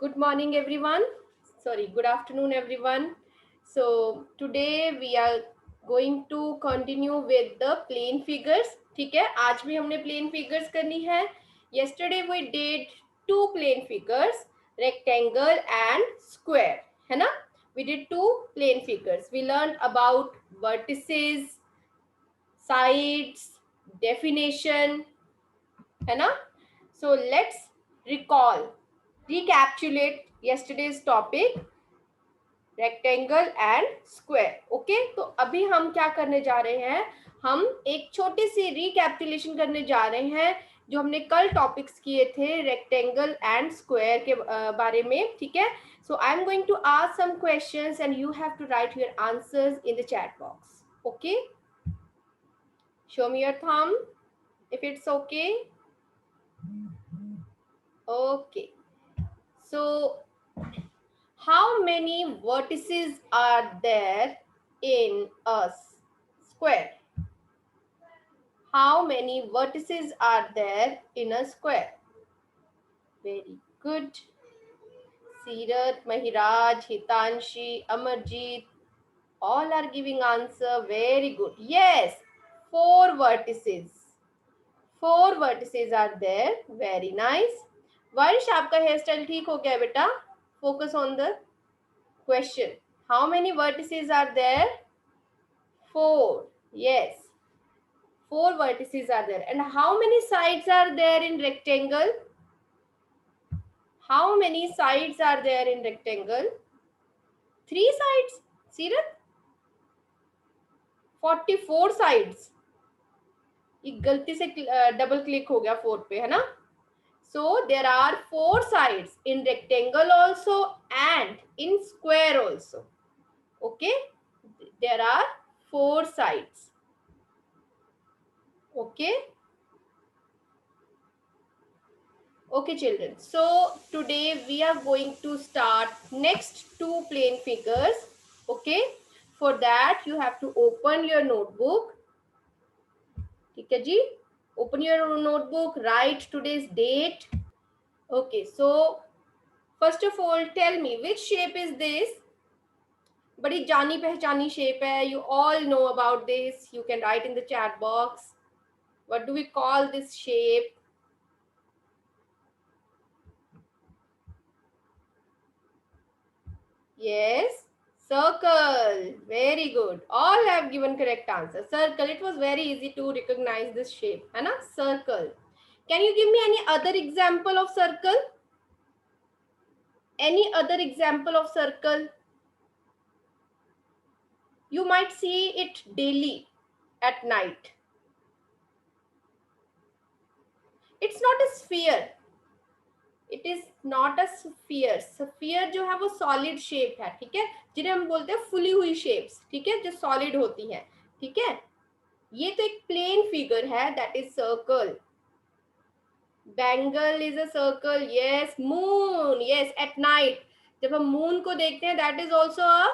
Good morning, everyone. Sorry, good afternoon, everyone. So today we are going to continue with the plane figures. ठीक है, आज भी हमने plane figures करनी है. Yesterday we did two plane figures, rectangle and square. है ना? We did two plane figures. We learned about vertices, sides, definition. है ना? So let's recall, recapitulate yesterday's topic, rectangle and square. Okay, तो अभी हम क्या करने जा रहे हैं, हम एक छोटी सी रिकैपिटुलेशन करने जा रहे हैं जो हमने कल टॉपिक्स किए थे रेक्टेंगल एंड स्क्वायर के बारे में. ठीक है, so I am going to ask some questions and you have to write your answers in the chat box. Okay, show me your thumb if it's okay. Okay, so how many vertices are there in a square? How many vertices are there in a square? Very good. Sirat, Mahiraj, Hitanshi, Amarjeet, all are giving answer. Very good. Yes, four vertices. Four vertices are there. Very nice. Vansh, आपका hair style ठीक हो गया बेटा? Focus on the question. How many vertices are there? Four. Yes. Four vertices are there. And how many sides are there in rectangle? How many sides are there in rectangle? Three sides. Sirat? 44 sides. ये गलती से double click हो गया 4 पे, है ना? So there are 4 sides in rectangle also and in square also. Okay? There are 4 sides. Okay? Okay, children. So today we are going to start next two plane figures. Okay? For that you have to open your notebook. ठीक है जी? Open your notebook. Write today's date. Okay. So first of all, tell me which shape is this? बड़ी जानी पहचानी shape है. You all know about this. You can write in the chat box. What do we call this shape? Yes, circle. Very good. All have given correct answer. Circle. It was very easy to recognize this shape. है ना? Circle. Can you give me any other example of circle? Any other example of circle? You might see it daily at night. It's not a sphere. It is not a sphere. Sphere जो है वो solid shape है, ठीक है, जिन्हें हम बोलते हैं फुली हुई shapes, ठीक है, जो solid होती हैं. ठीक है, ये तो एक प्लेन फिगर है, that is circle. Bangle is a circle. Yes. Moon. Yes, at night जब हम मून को देखते हैं, that is also a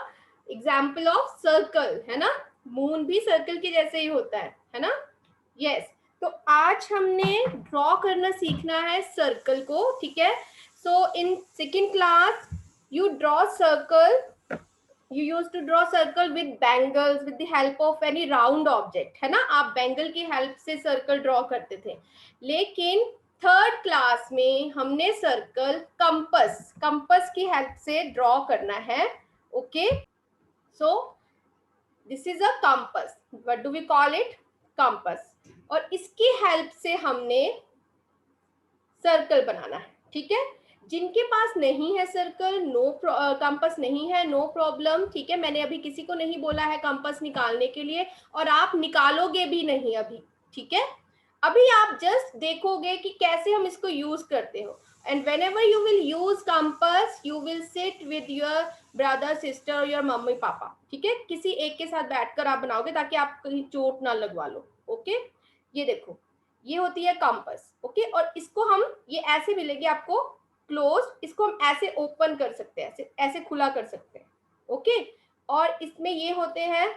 example of circle, है ना? मून भी सर्कल के जैसे ही होता है ना? यस. तो आज हमने ड्रॉ करना सीखना है सर्कल को. ठीक है, so in second class you draw circle. You used to draw circle with bangles with the help of any round object, है ना? आप बैंगल की हेल्प से सर्कल ड्रॉ करते थे. लेकिन थर्ड क्लास में हमने सर्कल कंपस की हेल्प से ड्रॉ करना है. Okay, so this is a compass. What do we call it? Compass. और इसकी हेल्प से हमने सर्कल बनाना है. ठीक है, जिनके पास नहीं है सर्कल, कंपास नहीं है, नो प्रॉब्लम. ठीक है, मैंने अभी किसी को नहीं बोला है कंपास निकालने के लिए, और आप निकालोगे भी नहीं अभी. ठीक है, अभी आप जस्ट देखोगे कि कैसे हम इसको यूज करते हो. And when ever you will use compass, you will sit with your brother, sister, your mummy papa. ठीक है, किसी एक के साथ बैठकर आप बनाओगे ताकि आप कहीं चोट ना लगवा लो. ओके, ये देखो, ये होती है कंपास. ओके, और इसको हम, ये ऐसे मिलेगी आपको क्लोज, इसको हम ऐसे ओपन कर सकते हैं, ऐसे ऐसे खुला कर सकते हैं. ओके, और इसमें ये होते हैं,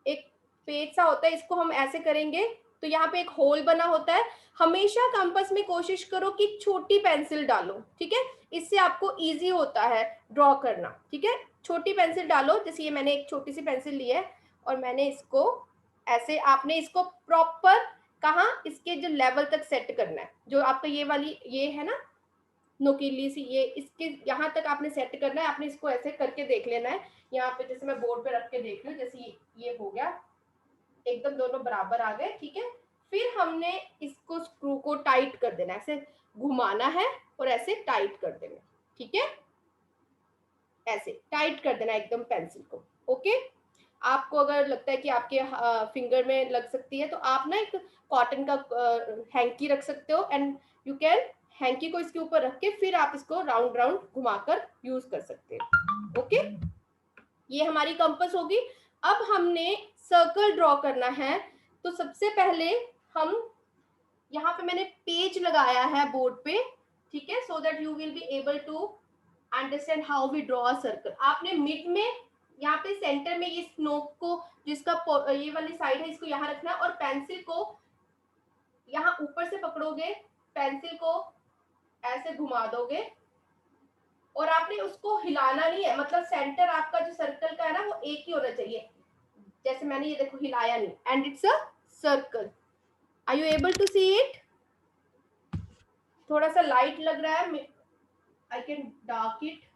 एक पेज सा होता है, इसको हम ऐसे करेंगे तो यहाँ पे एक होल बना होता है। हमेशा कंपास में कोशिश करो कि छोटी पेंसिल डालो, ठीक है, इससे आपको इजी होता है ड्रॉ करना, ठीक है। छोटी पेंसिल डालो, जैसे ये मैंने एक छोटी सी पेंसिल ली है और मैंने इसको ऐसे, आपने इसको प्रॉपर कहाँ, इसके जो लेवल तक सेट करना है, जो आपका ये वाली ये है ना नोकीली सी, ये इसके यहाँ तक आपने सेट करना है। आपने इसको ऐसे करके देख लेना है। यहाँ पे जैसे मैं बोर्ड पे रख के देख लूँ, जैसे ये हो गया, एकदम दोनों बराबर आ गए, ठीक है। फिर हमने इसको स्क्रू को टाइट कर देना, ऐसे घुमाना है और ऐसे टाइट कर देना, ठीक है, ऐसे टाइट कर देना एकदम पेंसिल को। ओके, आपको अगर लगता है कि आपके फिंगर में लग सकती है तो आप ना एक कॉटन का हैंकी रख सकते हो, एंड यू कैन हैंकी को इसके ऊपर रख के फिर आप इसको राउंड राउंड घुमाकर यूज कर सकते हो। ओके, ये हमारी कंपास होगी। अब हमने सर्कल ड्रॉ करना है, तो सबसे पहले हम यहाँ पे मैंने पेज लगाया है बोर्ड पे, ठीक है, so that you will be able to understand how we draw a circle. आपने मिड में यहाँ पे सेंटर में इस नोक को, जिसका ये वाली साइड है, इसको यहाँ रखना है और पेंसिल को यहाँ ऊपर से पकड़ोगे, पेंसिल को ऐसे घुमा दोगे और आपने उसको हिलाना नहीं है, मतलब सेंटर आपका जो सर्कल का है ना वो एक ही होना चाहिए। जैसे मैंने ये देखो हिलाया नहीं, and it's a circle. Are you able to see it? थोड़ा सा लाइट लग रहा है, आई कैन डार्क इट।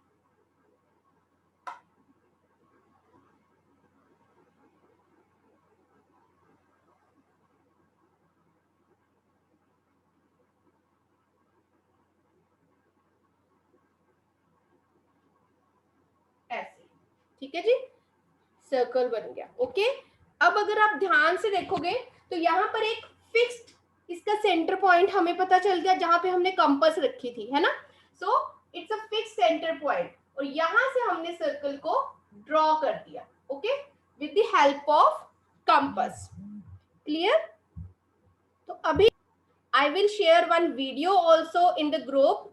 ऐसे, ठीक है जी, सर्कल बन गया। ओके, अब अगर आप ध्यान से देखोगे तो यहाँ पर एक फिक्स्ड इसका सेंटर पॉइंट हमें पता चल गया, जहां पे हमने कंपास रखी थी, है ना। So it's a fix centre point, और यहां से हमने सर्कल को ड्रॉ कर दिया, okay, with the help of compass. Clear? तो अभी I will share one video also in the group,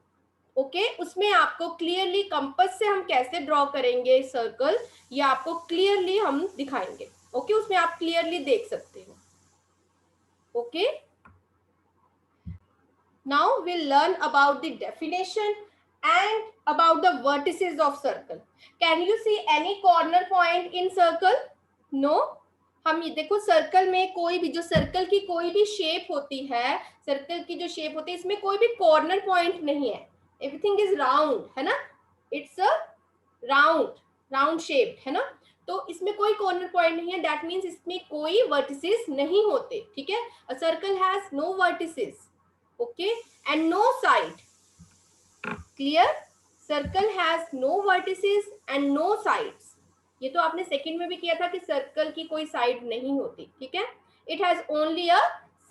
okay, उसमें आपको क्लियरली कंपास से हम कैसे ड्रॉ करेंगे सर्कल, ये आपको क्लियरली हम दिखाएंगे। ओके, उसमें आप क्लियरली देख सकते हो। Okay, now we'll learn about the definition and about the vertices of circle. Can you see any corner point in circle? No. हम ये देखो, सर्कल में कोई भी, जो सर्कल की कोई भी शेप होती है, सर्कल की जो शेप होती है, इसमें कोई भी कॉर्नर पॉइंट नहीं है। एवरीथिंग इज राउंड, है ना, इट्स अ राउंड शेप, है ना। तो इसमें कोई कॉर्नर पॉइंट नहीं है, दैट मीन्स इसमें कोई वर्टिसेस नहीं होते, ठीक है। A circle has no vertices, okay, and no side. Clear? Circle has no vertices and no sides. ये तो आपने सेकंड में भी किया था कि सर्कल की कोई साइड नहीं होती, ठीक है। It has only a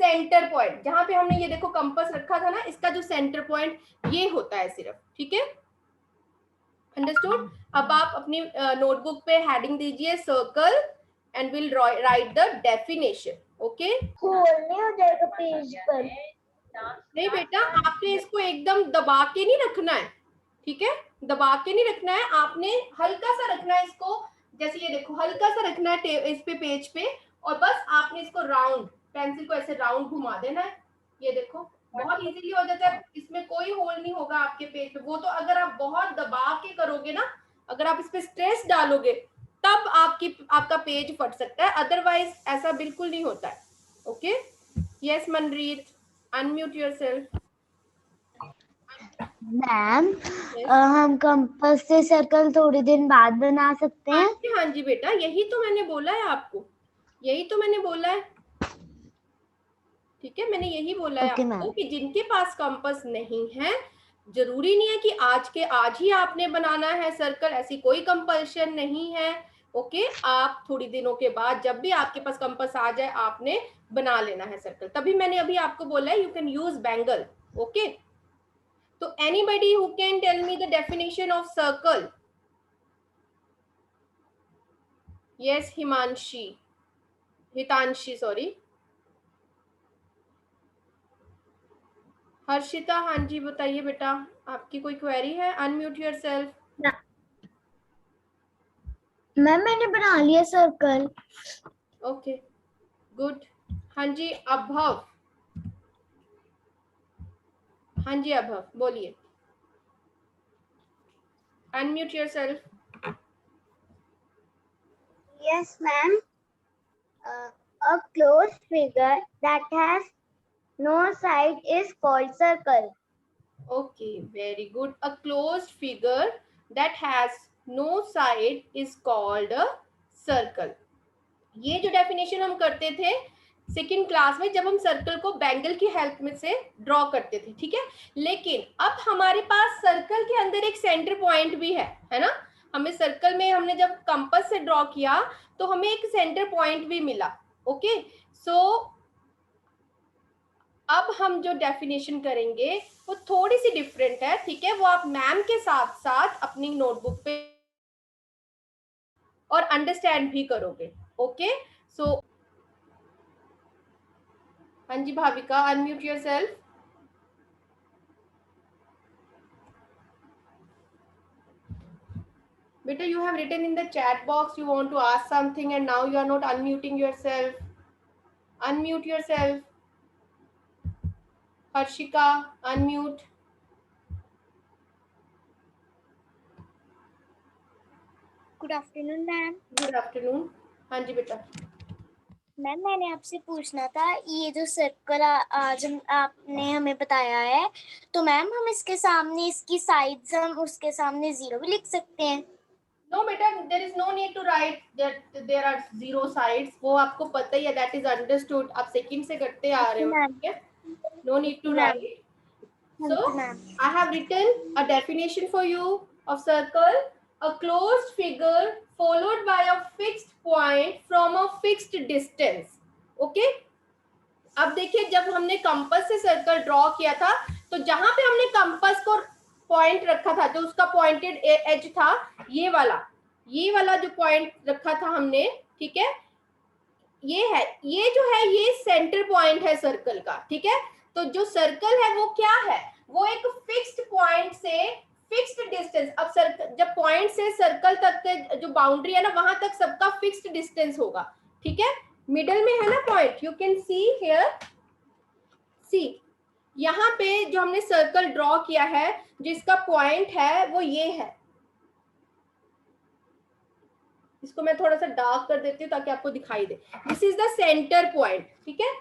centre point, जहां पे हमने ये देखो कंपास रखा था ना, इसका जो सेंटर पॉइंट ये होता है सिर्फ, ठीक है। अंडरस्टूड? अब आप अपनी नोटबुक पे हेडिंग दीजिए circle and will write the definition. Okay, नहीं हो जाएगा पेज पर। नहीं बेटा, आपने इसको एकदम दबा के नहीं रखना है, ठीक है, दबा के नहीं रखना है, आपने हल्का सा रखना है इसको, जैसे ये देखो हल्का सा रखना है इस पे पेज पे, और बस आपने इसको राउंड, पेंसिल को ऐसे राउंड घुमा देना है। ये देखो बहुत इजीली हो जाता है, इसमें कोई होल नहीं होगा आपके पेज पे। वो तो अगर आप बहुत दबा के करोगे ना, अगर आप इस पे स्ट्रेस डालोगे तब आपका पेज फट सकता है, अदरवाइज ऐसा बिल्कुल नहीं होता है। Okay, yes Manreet, unmute yourself. Ma'am, yes, हम कंपास से सर्कल थोड़ी दिन बाद बना सकते हाँ हैं? जी, हाँ जी बेटा, यही तो मैंने बोला है आपको, यही तो मैंने बोला है, ठीक है, मैंने यही बोला है ओके आपको मैम। कि जिनके पास कंपास नहीं है, जरूरी नहीं है कि आज के आज ही आपने बनाना है सर्कल, ऐसी कोई कंपल्शन नहीं है। ओके, आप थोड़ी दिनों के बाद जब भी आपके पास कंपास आ जाए आपने बना लेना है सर्कल, तभी मैंने अभी आपको बोला है you can use bangle. Okay, तो anybody who can tell me the definition of circle? Yes Himanshi, Hitanshi sorry, Harshita, हाँ जी बताइए बेटा, आपकी कोई क्वेरी है? Unmute yourself. मैम मैंने बना लिया सर्कल। Okay, good. हाँ जी अभव, हाँ जी अभव बोलिए, unmute yourself. Yes, ma'am. A closed figure that has no side is called circle. Okay, very good. A closed figure that has no side is called a circle. ये जो definition हम करते थे second class में, जब हम circle को bangle की हेल्प में से ड्रॉ करते थे, ठीक है। लेकिन अब हमारे पास सर्कल के अंदर एक सेंटर पॉइंट भी है ना। हमें सर्कल में हमने जब कंपास से ड्रॉ किया तो हमें एक सेंटर पॉइंट भी मिला। ओके, सो अब हम जो डेफिनेशन करेंगे वो थोड़ी सी डिफरेंट है, ठीक है। वो आप मैम के साथ साथ अपनी नोटबुक पे और अंडरस्टैंड भी करोगे। ओके, सो हाँ जी Bhavika, unmute yourself. Beta, you have written in the chat box you want to ask something and now you are not unmuting yourself. Unmute yourself. Harshika, unmute. Good afternoon, ma'am. Good afternoon. हाँ जी बेटा। Ma'am मैंने आपसे पूछना था, ये जो circle आज आपने हमें बताया है, तो मैम हम इसके सामने इसकी साइड्स हम उसके सामने 0 भी लिख सकते हैं? No बेटा, there is no need to write that there are 0 sides. वो आपको पता ही है, that is understood. आप सेकंड से करते आ रहे हो, ठीक है। No need to write. So I have written a definition for you of circle: a closed figure followed by a fixed point from a fixed distance. Okay? अब देखिए, जब हमने कंपास से सर्कल ड्रॉ किया था तो जहां पे हमने कंपास को पॉइंट रखा था, जो उसका पॉइंटेड एज था, ये वाला जो पॉइंट रखा था हमने, ठीक है, ये है, ये जो है ये सेंटर पॉइंट है सर्कल का, ठीक है। तो जो सर्कल है वो क्या है, वो एक फिक्स्ड पॉइंट से फिक्स्ड डिस्टेंस। अब सर्कल जब पॉइंट से सर्कल तक के जो बाउंड्री है ना, वहां तक सबका फिक्स्ड डिस्टेंस होगा, ठीक है। मिडल में है ना point, you can see here, see यहाँ पे जो हमने सर्कल ड्रॉ किया है, जिसका पॉइंट है वो ये है। इसको मैं थोड़ा सा डार्क कर देती हूँ ताकि आपको दिखाई दे। This is the centre point, ठीक है।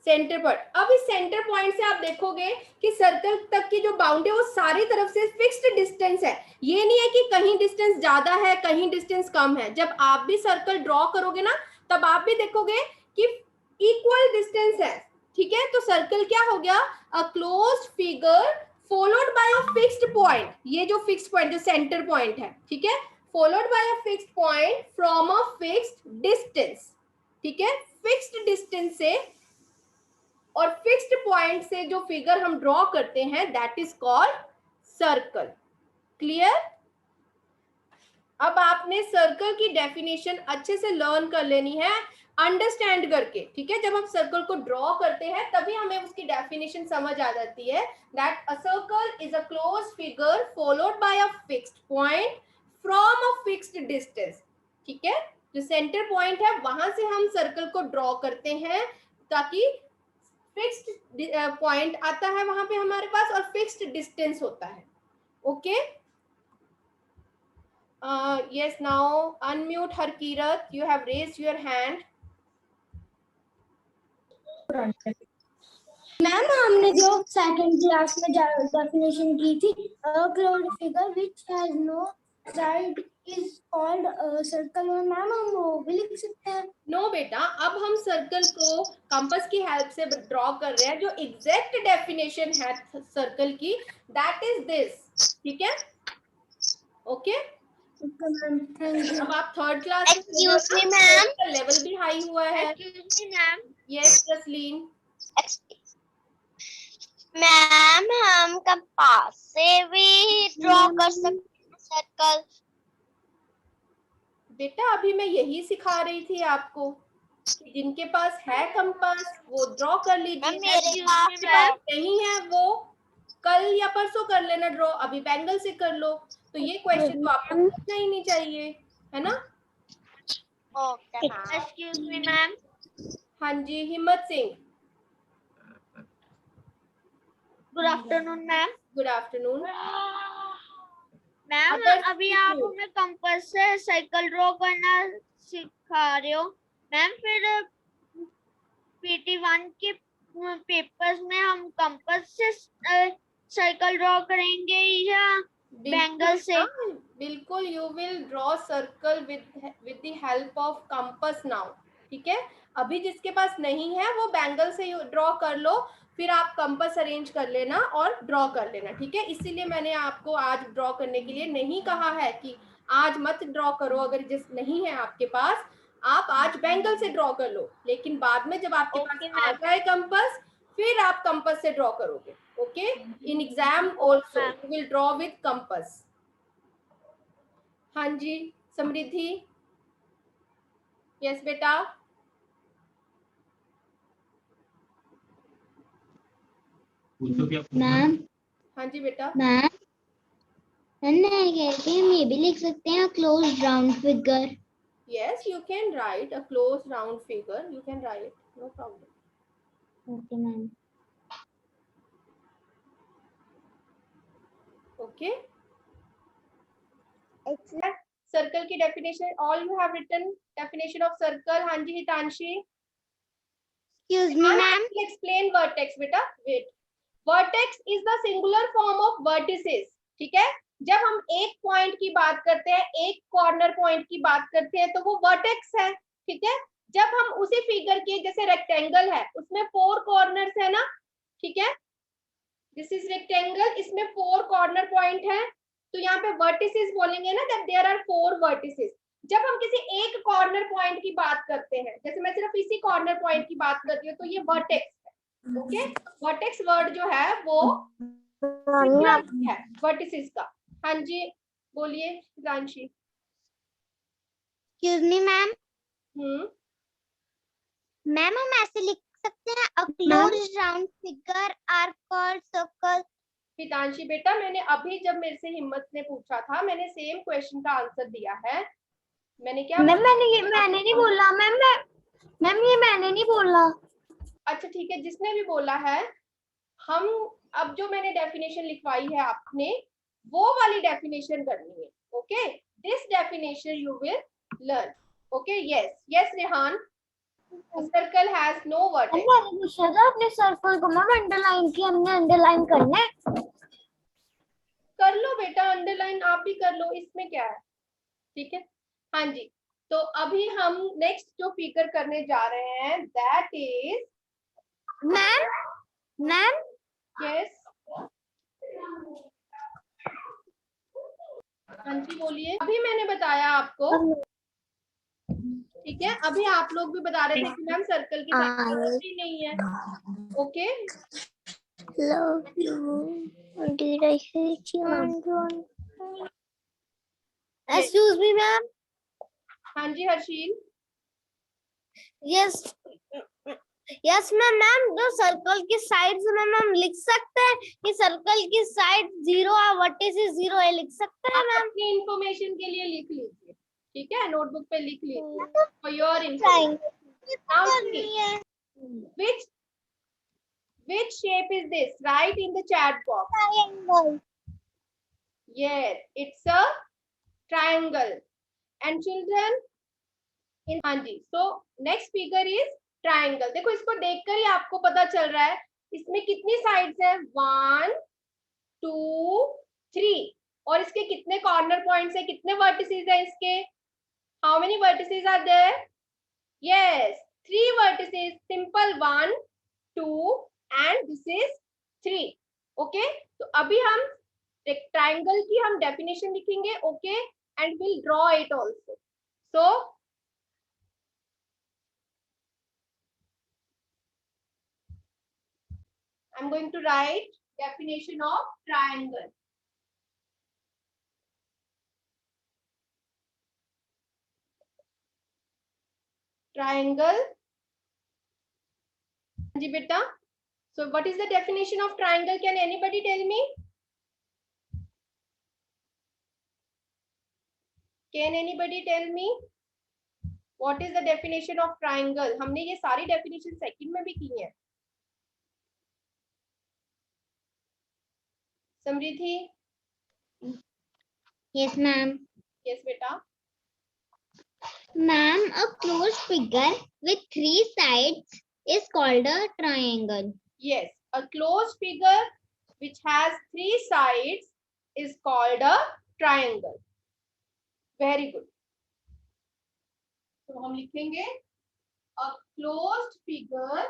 Centre point. अब इस सेंटर पॉइंट से आप देखोगे कि सर्कल तक की जो बाउंड्री है वो सारी तरफ से फिक्स्ड डिस्टेंस है। ये नहीं है कि कहीं डिस्टेंस ज्यादा है कहीं डिस्टेंस कम है। जब आप भी सर्कल ड्रॉ करोगे ना, तब आप भी देखोगे कि इक्वल डिस्टेंस है, ठीक है। तो सर्कल क्या हो गया, a closed figure followed by a fixed point. ये जो फिक्स्ड पॉइंट जो सेंटर पॉइंट है, ठीक है, followed by a fixed point from a fixed distance, ठीक है। फिक्स्ड डिस्टेंस से और फिक्स्ड पॉइंट से जो फिगर हम ड्रॉ करते हैं, that is called circle. Clear? अब आपने सर्कल की डेफिनेशन अच्छे से लर्न कर लेनी है, अंडरस्टैंड करके, ठीक है। जब हम सर्कल को ड्रॉ करते हैं तभी हमें उसकी डेफिनेशन समझ आ जाती है, that a circle is a closed figure followed by a fixed point from a fixed distance, ठीक है। जो सेंटर पॉइंट है वहां से हम सर्कल को ड्रॉ करते हैं, ताकि फिक्स्ड पॉइंट आता है वहां पे हमारे पास और फिक्स्ड डिस्टेंस होता है। Okay, yes, now unmute Harkirat, you have raised your hand. Ma'am हमने जो सेकंड क्लास में डेफिनेशन की थी, closed figure which has no side is called circle, ma'am हम वो भी लिख सकते हैं? नो बेटा, अब हम सर्कल को कंपास की हेल्प से ड्रॉ कर रहे हैं। जो एग्जैक्ट डेफिनेशन है सर्कल की, दैट इज दिस, ठीक है। ओके, अब आप थर्ड क्लास में एक्सक्यूज मी मैम, का लेवल भी हाई हुआ है। Excuse me ma'am, yes Jasleen. Ma'am हम कंपास से भी ड्रॉ कर सकते हैं सर्कल? बेटा अभी मैं यही सिखा रही थी आपको कि जिनके पास है कंपास वो ड्रॉ कर लीजिए, जिनके पास नहीं है वो कल या परसों कर लेना ड्रॉ, अभी बैंगल से कर लो। तो ये क्वेश्चन तो आपको पूछना ही नहीं चाहिए। है ना? Okay ma'am. Excuse me ma'am. हाँ जी, हिम्मत Singh. Good afternoon ma'am. Good afternoon. Ma'am others अभी आप प्लीज। हमें कंपास से साइकिल ड्रॉ करना सिखा रहे हो मैम, फिर PT1 के पेपर्स में हम कंपास से साइकिल ड्रॉ करेंगे या बैंगल से? बिल्कुल, you will draw circle with the help of compass now, ठीक है? अभी जिसके पास नहीं है वो बैंगल से ड्रॉ कर लो, फिर आप कंपास अरेंज कर लेना और ड्रॉ कर लेना, ठीक है? इसीलिए मैंने आपको आज ड्रॉ करने के लिए नहीं कहा है कि आज मत ड्रॉ करो, अगर जिस नहीं है आपके पास, आप आज बैंगल से ड्रॉ कर लो, लेकिन बाद में जब आपके पास आ जाए कंपास, फिर आप कंपास से ड्रॉ करोगे, okay? In exam also you will draw with compass. हाँ जी, समृद्धि। यस बेटा। मैम। हाँ जी बेटा। मैम मैं कह रही थी हम ये भी लिख सकते हैं close round figure. Yes, you can write a close round figure. You can write, no problem. Okay ma'am. Okay. Circle की definition. All you have written definition of circle. हाँ जी हितांशी. Excuse me ma'am. Explain vertex बेटा. Wait. Vertex is the singular form of vertices. ठीक है? जब हम एक point की बात करते हैं, एक कॉर्नर पॉइंट की बात करते हैं, तो वो वर्टेक्स है, ठीक है? जब हम उसी फिगर के, जैसे रेक्टेंगल है, उसमें 4 कॉर्नर्स है ना, ठीक है? दिस इज रेक्टेंगल, इसमें 4 कॉर्नर पॉइंट है, तो यहाँ पे वर्टिसेस बोलेंगे ना, दैट देयर आर 4 वर्टिसेस। जब हम किसी एक कॉर्नर पॉइंट की बात करते हैं, जैसे मैं सिर्फ इसी कॉर्नर पॉइंट की बात करती हूँ, तो ये वर्टेक्स है, ओके? वर्टेक्स वर्ड जो है वो है वर्टिसेस का। हाँ जी, बोलिए Ranshi. Excuse me ma'am. Ma'am हम ऐसे लिख सकते हैं a closed round figure are called circle। हितांशी बेटा, मैंने अभी जब मेरे से हिम्मत ने पूछा था, मैंने सेम क्वेश्चन का आंसर दिया है। मैंने क्या मैम मैंने नहीं बोला मैम, ये मैंने नहीं बोला। अच्छा ठीक है, जिसने भी बोला है, हम अब जो मैंने डेफिनेशन लिखवाई है आपने, वो वाली डेफिनेशन करनी है, okay? This definition you will learn, okay? Yes yes Rehan. Circle has no vertex. मैंने पूछा था अपने सर्कल को मैम अंडरलाइन की, हमने अंडरलाइन करना है। कर लो बेटा अंडरलाइन, आप भी कर लो, इसमें क्या है, ठीक है? हाँ जी, तो अभी हम नेक्स्ट जो फिगर करने जा रहे हैं, दैट इज मैम यस। हाँ जी बोलिए। अभी मैंने बताया आपको, ठीक है? अभी आप लोग भी बता रहे थे कि मैम सर्कल की साइड ही नहीं है, okay? love you. Did I hate you? Excuse me ma'am. हाँ जी हर्षील। यस यस मैम जो सर्कल की साइड्स मैम हम लिख सकते हैं कि सर्कल की साइड 0 है, वर्टिस 0 है, लिख सकते हैं मैम। अपनी इंफॉर्मेशन के लिए लिख लीजिए, ठीक है? नोटबुक पे लिख लीजिए for your information. Which shape is this? Write in the chat box. Triangle. Yes, it's a triangle. And children, हाँ जी, so next figure is triangle. देखो इसको देखकर ही आपको पता चल रहा है इसमें कितनी साइड्स है, 1 2 3, और इसके कितने कॉर्नर पॉइंट्स है, कितने वर्टिसेस है इसके? How many vertices are there? Yes, 3 vertices, simple 1 2 and this is 3, okay? तो अभी हम ट्राइंगल की हम डेफिनेशन लिखेंगे, okay? And will draw it also. So I'm going to write definition of triangle. Triangle. जी बेटा. So what is the definition of triangle? Can anybody tell me? Can anybody tell me what is the definition of triangle? हमने ये सारी definition second में भी की है। समृद्धि? Yes, ma'am. Yes बेटा। Ma'am, a closed figure with three sides is called a triangle. Yes, a closed figure which has three sides is called a triangle. Very good. तो हम लिखेंगे a closed figure.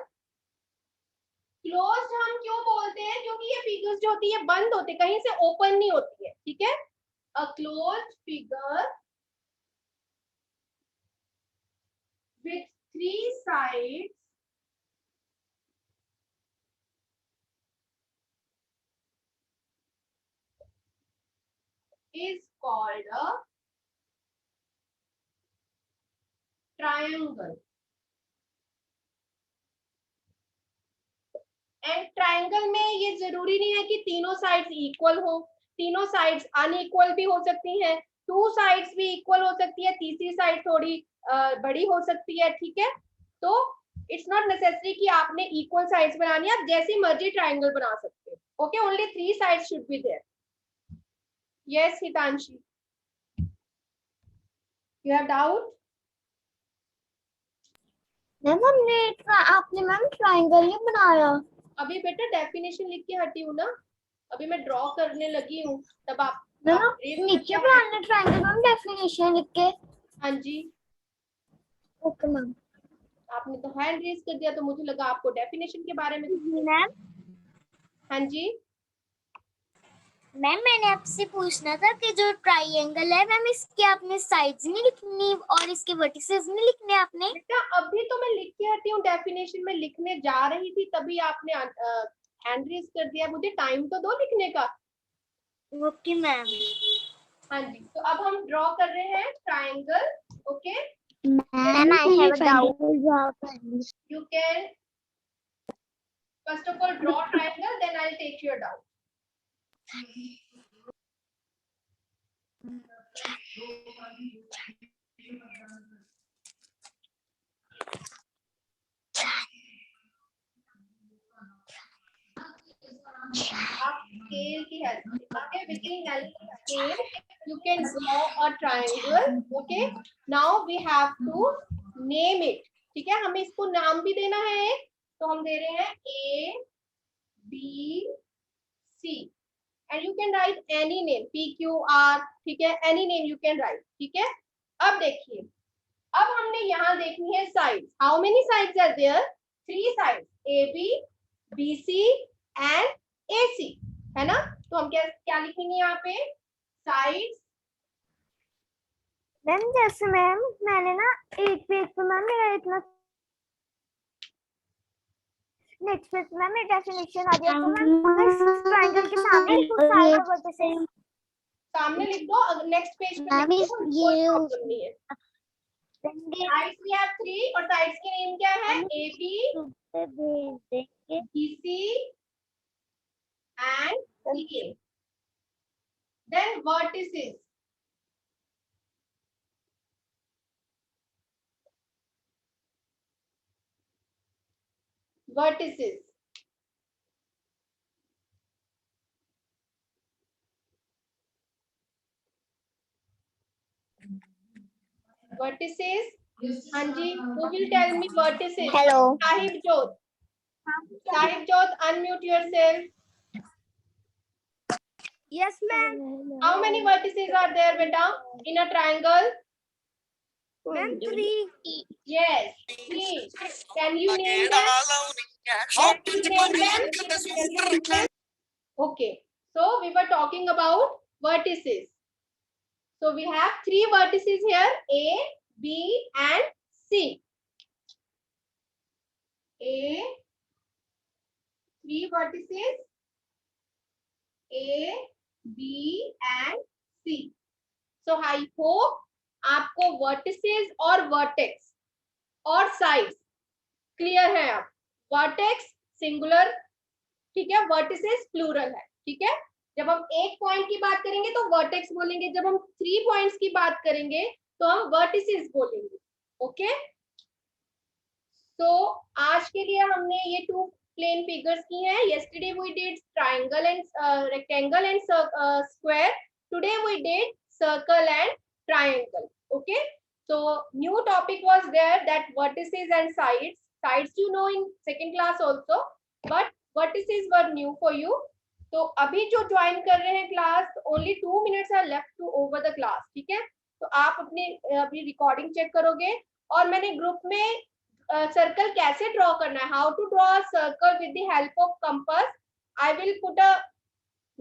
क्लोज्ड हम क्यों बोलते हैं? क्योंकि ये फिगर्स जो होती है बंद होते, कहीं से ओपन नहीं होती है, ठीक है। A closed figure with three sides is called a triangle. And triangle में ये जरूरी नहीं है कि तीनों साइड्स इक्वल हो, तीनों साइड्स अनइक्वल भी हो सकती हैं, टू साइड्स भी इक्वल हो सकती है, तीसरी साइड थोड़ी बड़ी हो सकती है, ठीक है। तो इट्स नॉट नेसेसरी कि आपने इक्वल साइड्स बनानी है, आप जैसी मर्जी ट्राइंगल बना सकते हो। Okay, only three sides should be there. Yes Hitanshi, you have doubt? Ma'am आपने मैम ट्रायंगल नहीं बनाया। अभी बेटा डेफिनेशन लिख के हटी हूँ ना, अभी मैं ड्रॉ करने लगी हूँ, तब आप नीचे बनाना ट्रायंगल मैम डेफिनेशन लिख के। हाँ जी ओके मैम। आपने तो हैंड रेज कर दिया, तो मुझे लगा आपको डेफिनेशन के बारे में। मैम हाँ जी मैम, मैंने आपसे पूछना था कि जो ट्रायंगल है मैम, इसके आपने साइड्स नहीं लिखनी और इसके वर्टिसेस नहीं लिखने आपने? बेटा अभी तो मैं लिख के हटी हूँ, डेफिनेशन में लिखने जा रही थी, तभी आपने हैंड रेज कर दिया। मुझे टाइम तो दो लिखने का। Okay ma'am. हाँ जी, तो अब हम ड्रॉ कर रहे हैं triangle. Okay ma'am, I have a doubt. you can first of all draw triangle, then I'll take your doubt. आप scale की help से, okay, with the help of scale you can draw a triangle. Okay, now we have to name it. ठीक है, हमें इसको नाम भी देना है एक, तो हम दे रहे हैं A B C and you can write any name, P Q R, ठीक है, any name you can write, ठीक है। अब देखिए, अब हमने यहाँ देखनी है sides. How many sides are there? Three sides, A B, B C and A C, है ना। तो हम क्या क्या लिखेंगे यहाँ पे? साइड्स। मैम जैसे मैम मैंने ना एक पेज पे मैम मेरा इतना, नेक्स्ट पेज मैम मेरी डेफिनेशन आ गया, तो मैम इस ट्रायंगल के सामने साइड और वर्टिसेस सामने लिख दो, नेक्स्ट पेज पे लिख दो, कोई प्रॉब्लम नहीं है। साइड्स वी हैव थ्री और साइड्स की नेम क्या है? A B, B C and C A. Then vertices, vertices, vertices. हाँ जी, who will tell me vertices? Hello. Sahib Jodh. Sahib Jodh, unmute yourself. Yes ma'am. How many vertices are there, beta, in a triangle? Ma'am, 3. Yes, 3. Can you name them? Can you name them? Can you name them? Okay, so we were talking about vertices. So we have 3 vertices here, A, B and C. A, 3 vertices, A, B and C. So I hope आपको vertices और vertex और sides clear है। आप vertex singular, ठीक है, vertices plural है, ठीक है। जब हम एक पॉइंट की बात करेंगे तो वर्टेक्स बोलेंगे, जब हम 3 पॉइंट्स की बात करेंगे तो हम वर्टिसेस बोलेंगे। ओके, तो आज के लिए हमने ये 2 प्लेन फिगर्स की हैं। yesterday we did triangle and rectangle and square. Today we did circle and triangle. Okay, so new topic was there, that vertices and sides you know in second class also, but vertices were new for you. तो अभी जो join कर रहे हैं class, only 2 minutes are left to over the class, ठीक है। तो आप अपनी अभी रिकॉर्डिंग चेक करोगे, और मैंने ग्रुप में सर्कल कैसे ड्रॉ करना है, how to draw a circle with the help of compass, I will put a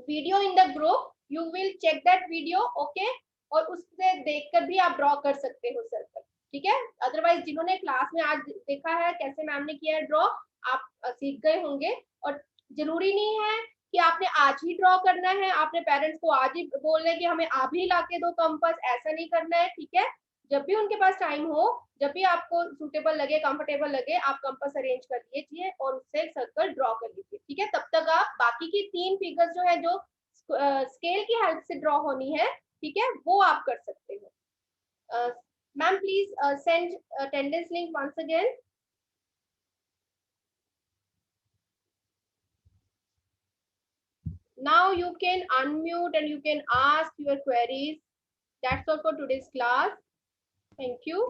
video in the group, you will check that video. Okay, और उससे देखकर भी आप ड्रॉ कर सकते हो सर्कल, ठीक है। अदरवाइज जिन्होंने क्लास में आज देखा है कैसे मैम ने किया है ड्रॉ, आप सीख गए होंगे। और जरूरी नहीं है कि आपने आज ही ड्रॉ करना है, आपने पेरेंट्स को आज ही बोलना है कि हमें अभी लाके दो कंपास, ऐसा नहीं करना है, ठीक है। जब भी उनके पास टाइम हो, जब भी आपको सूटेबल लगे, कंफर्टेबल लगे, आप कंपास अरेंज कर लीजिए और उससे सर्कल ड्रॉ कर लीजिए, ठीक है। तब तक आप बाकी की 3 फिगर्स जो है, जो स्केल की हेल्प से ड्रॉ होनी है, ठीक है, वो आप कर सकते हो। Ma'am please send attendance link once again. Now you can unmute and you can ask your queries. That's all for today's class. Thank you.